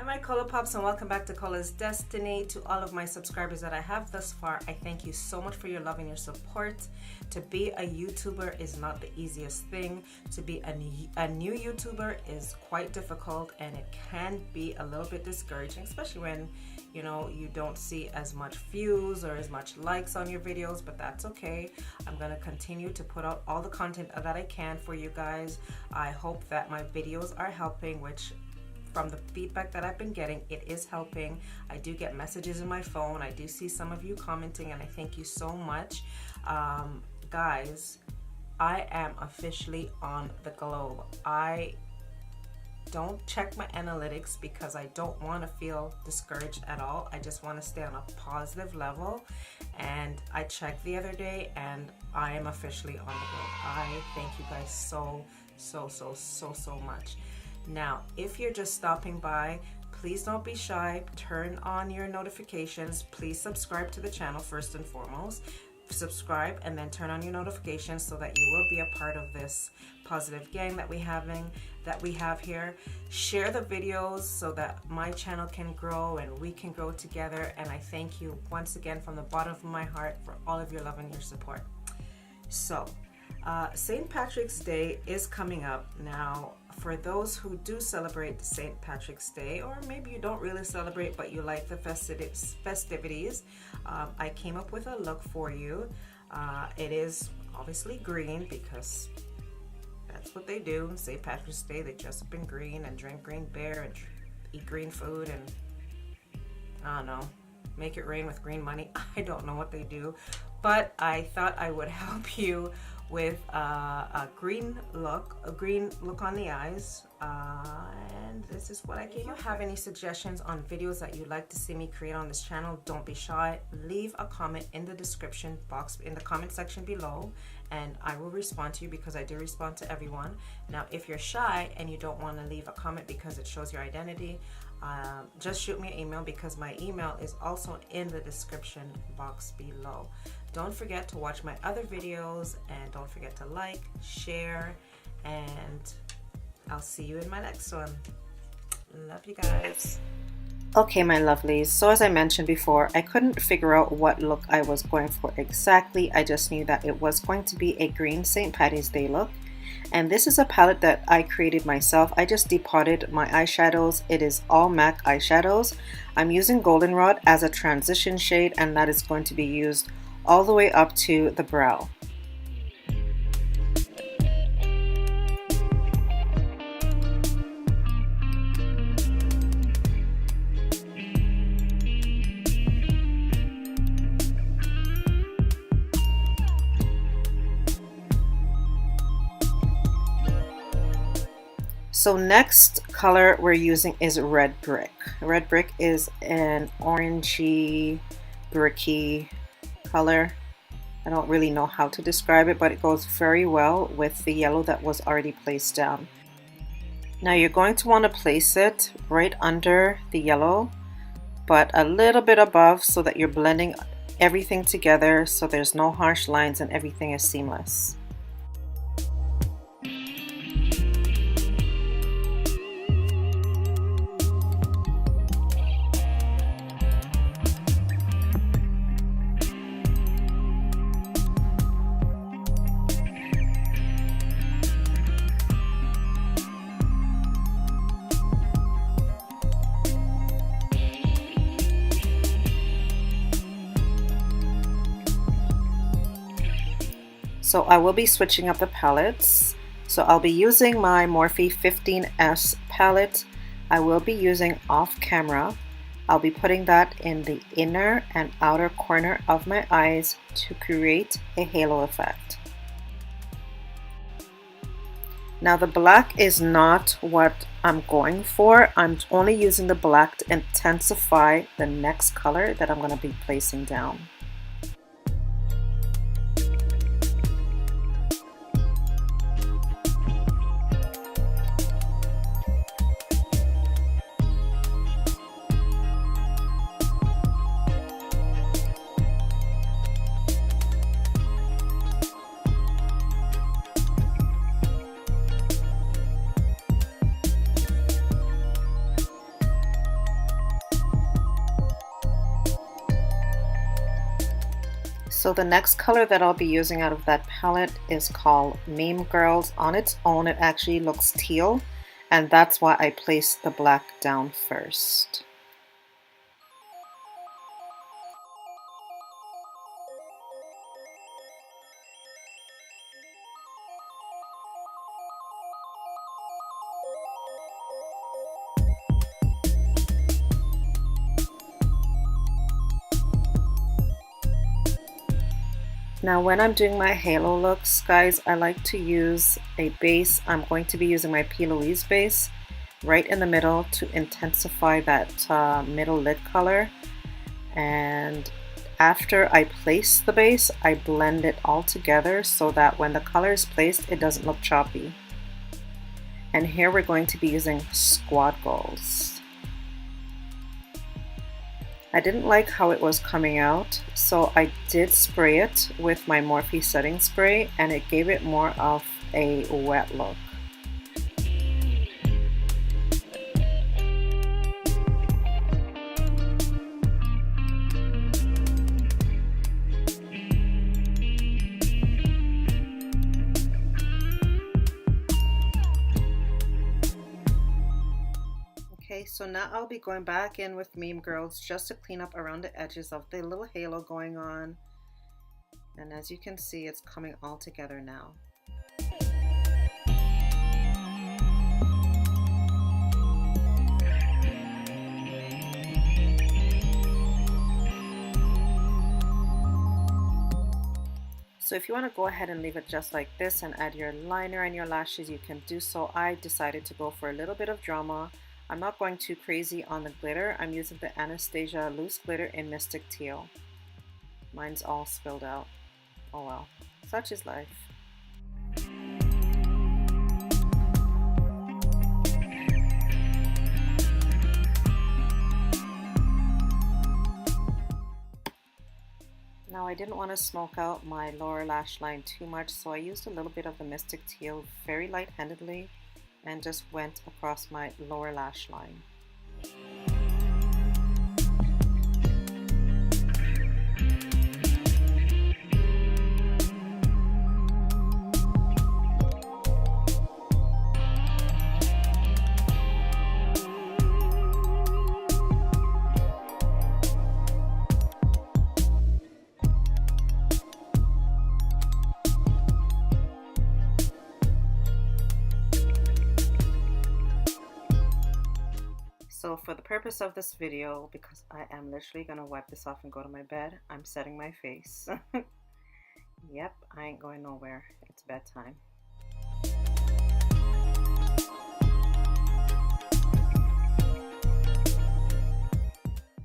Hi my Color Pops and welcome back to Color's Destiny. To all of my subscribers that I have thus far, I thank you so much for your love and your support. To be a YouTuber is not the easiest thing. To be a new YouTuber is quite difficult, and it can be a little bit discouraging, especially when you don't see as much views or as much likes on your videos, but that's okay. I'm gonna continue to put out all the content that I can for you guys. I hope that my videos are helping, which from the feedback that I've been getting, it is helping. I do get messages in my phone. I do see some of you commenting, and I thank you so much. Guys, I am officially on the globe. I don't check my analytics because I don't want to feel discouraged at all. I just want to stay on a positive level, and I checked the other day and I am officially on the globe. I thank you guys so much. Now, if you're just stopping by, please don't be shy. Turn on your notifications. Please subscribe to the channel first and foremost. Subscribe and then turn on your notifications so that you will be a part of this positive gang that we have here. Share the videos so that my channel can grow and we can grow together. And I thank you once again from the bottom of my heart for all of your love and your support. So, St. Patrick's Day is coming up. Now, for those who do celebrate St. Patrick's Day, or maybe you don't really celebrate but you like the festivities, I came up with a look for you. It is obviously green because that's what they do. St. Patrick's Day, they dress up in green and drink green beer and eat green food and I don't know, make it rain with green money. I don't know what they do, but I thought I would help you with a green look on the eyes, and this is what I came up with. If you have any suggestions on videos that you'd like to see me create on this channel, don't be shy. Leave a comment in the description box, in the comment section below, and I will respond to you because I do respond to everyone. Now, if you're shy and you don't want to leave a comment because it shows your identity, just shoot me an email because my email is also in the description box below. Don't forget to watch my other videos, and don't forget to like, share, and I'll see you in my next one. Love you guys. Okay, my lovelies, so as I mentioned before, I couldn't figure out what look I was going for exactly. I just knew that it was going to be a green St. Patty's Day look. And this is a palette that I created myself. I just depotted my eyeshadows. It is all MAC eyeshadows. I'm using Goldenrod as a transition shade, and that is going to be used all the way up to the brow. So next color we're using is Red Brick. Red Brick is an orangey, bricky color. I don't really know how to describe it, but it goes very well with the yellow that was already placed down. Now you're going to want to place it right under the yellow, but a little bit above so that you're blending everything together so there's no harsh lines and everything is seamless. So I will be switching up the palettes. So I'll be using my Morphe 15S palette. I will be using Off Camera. I'll be putting that in the inner and outer corner of my eyes to create a halo effect. Now the black is not what I'm going for. I'm only using the black to intensify the next color that I'm going to be placing down. So the next color that I'll be using out of that palette is called Meme Girls. On its own, it actually looks teal, and that's why I placed the black down first. Now when I'm doing my halo looks, guys, I like to use a base. I'm going to be using my P. Louise base right in the middle to intensify that middle lid color. And after I place the base, I blend it all together so that when the color is placed, it doesn't look choppy. And here we're going to be using Squad Goals. I didn't like how it was coming out, so I did spray it with my Morphe setting spray, and it gave it more of a wet look. Okay, so now I'll be going back in with Meme Girls just to clean up around the edges of the little halo going on. And as you can see, it's coming all together now. So if you want to go ahead and leave it just like this and add your liner and your lashes, you can do so. I decided to go for a little bit of drama. I'm not going too crazy on the glitter. I'm using the Anastasia loose glitter in Mystic Teal. Mine's all spilled out. Oh well, such is life. Now I didn't want to smoke out my lower lash line too much, so I used a little bit of the Mystic Teal very light-handedly and just went across my lower lash line. So for the purpose of this video, because I am literally gonna wipe this off and go to my bed, I'm setting my face. Yep, I ain't going nowhere. It's bedtime.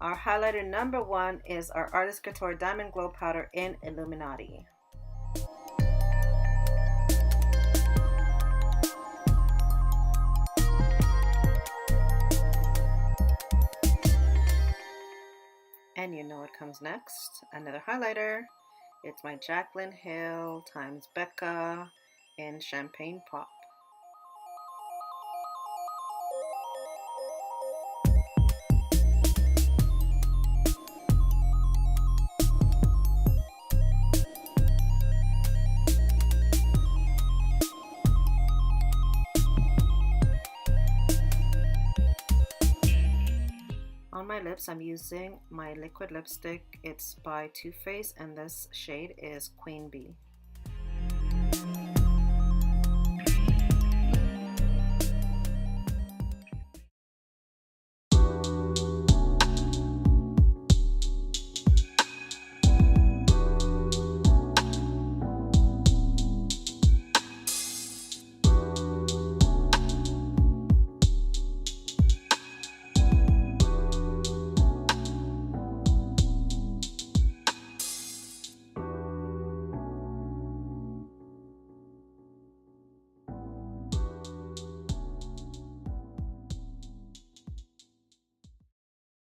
Our highlighter number 1 is our Artist Couture Diamond Glow Powder in Illuminati. And you know what comes next, another highlighter. It's my Jaclyn Hill times Becca in Champagne Pop. On my lips, I'm using my liquid lipstick. It's by Too Faced, and this shade is Queen Bee.